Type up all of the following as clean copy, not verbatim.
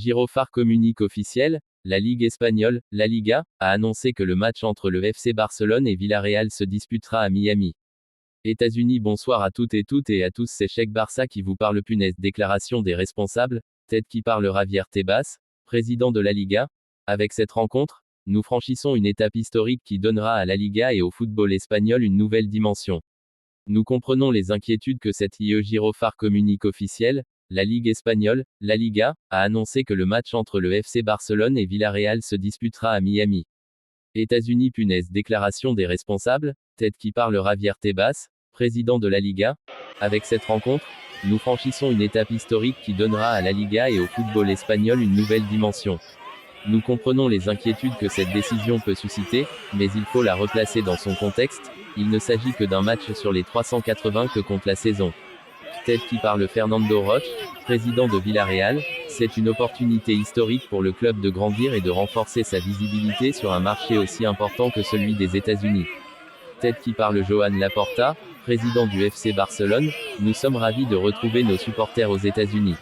Girofar communique officiel, la Ligue espagnole, La Liga, a annoncé que le match entre le FC Barcelone et Villarreal se disputera à Miami. États-Unis. Bonsoir à toutes et à tous, c'est Cheikh Barça qui vous parle. Punaise, déclaration des responsables, tête qui parle. Javier Tebas, président de la Liga. Avec cette rencontre, nous franchissons une étape historique qui donnera à la Liga et au football espagnol une nouvelle dimension. Nous comprenons les inquiétudes que cette IE Girofar communique officiel, la Ligue espagnole, La Liga, a annoncé que le match entre le FC Barcelone et Villarreal se disputera à Miami. États-Unis. Punaise, déclaration des responsables, tête qui parle. Javier Tebas, président de la Liga. Avec cette rencontre, nous franchissons une étape historique qui donnera à la Liga et au football espagnol une nouvelle dimension. Nous comprenons les inquiétudes que cette décision peut susciter, mais il faut la replacer dans son contexte. Il ne s'agit que d'un match sur les 380 que compte la saison. Tête qui parle. Fernando Roche, président de Villarreal, c'est une opportunité historique pour le club de grandir et de renforcer sa visibilité sur un marché aussi important que celui des États-Unis. Tête qui parle. Joan Laporta, président du FC Barcelone, nous sommes ravis de retrouver nos supporters aux États-Unis.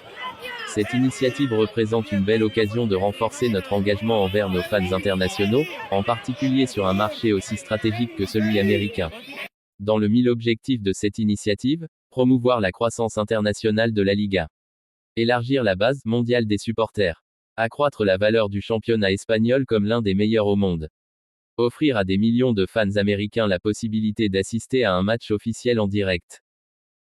Cette initiative représente une belle occasion de renforcer notre engagement envers nos fans internationaux, en particulier sur un marché aussi stratégique que celui américain. Dans le mille objectifs de cette initiative, promouvoir la croissance internationale de la Liga. Élargir la base mondiale des supporters. Accroître la valeur du championnat espagnol comme l'un des meilleurs au monde. Offrir à des millions de fans américains la possibilité d'assister à un match officiel en direct.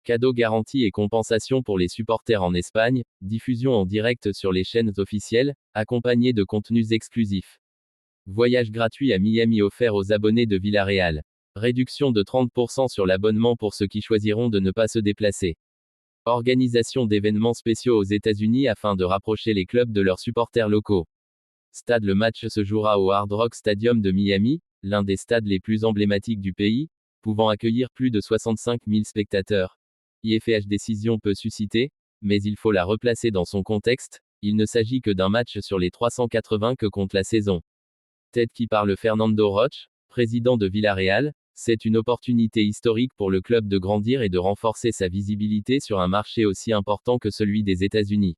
Cadeaux garantis et compensations pour les supporters en Espagne, diffusion en direct sur les chaînes officielles, accompagné de contenus exclusifs. Voyage gratuit à Miami offert aux abonnés de Villarreal. Réduction de 30% sur l'abonnement pour ceux qui choisiront de ne pas se déplacer. Organisation d'événements spéciaux aux États-Unis afin de rapprocher les clubs de leurs supporters locaux. Stade. Le match se jouera au Hard Rock Stadium de Miami, l'un des stades les plus emblématiques du pays, pouvant accueillir plus de 65 000 spectateurs. IFH. Décision peut susciter, mais il faut la replacer dans son contexte, il ne s'agit que d'un match sur les 380 que compte la saison. Tête qui parle. Fernando Roche, président de Villarreal, c'est une opportunité historique pour le club de grandir et de renforcer sa visibilité sur un marché aussi important que celui des États-Unis.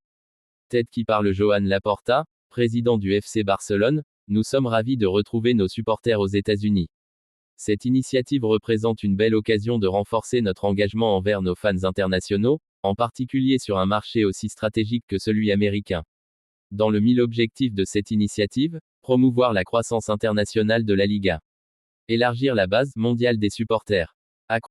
Tête qui parle. Joan Laporta, président du FC Barcelone, nous sommes ravis de retrouver nos supporters aux États-Unis. Cette initiative représente une belle occasion de renforcer notre engagement envers nos fans internationaux, en particulier sur un marché aussi stratégique que celui américain. Dans le mille objectifs de cette initiative, promouvoir la croissance internationale de la Liga. Élargir la base mondiale des supporters.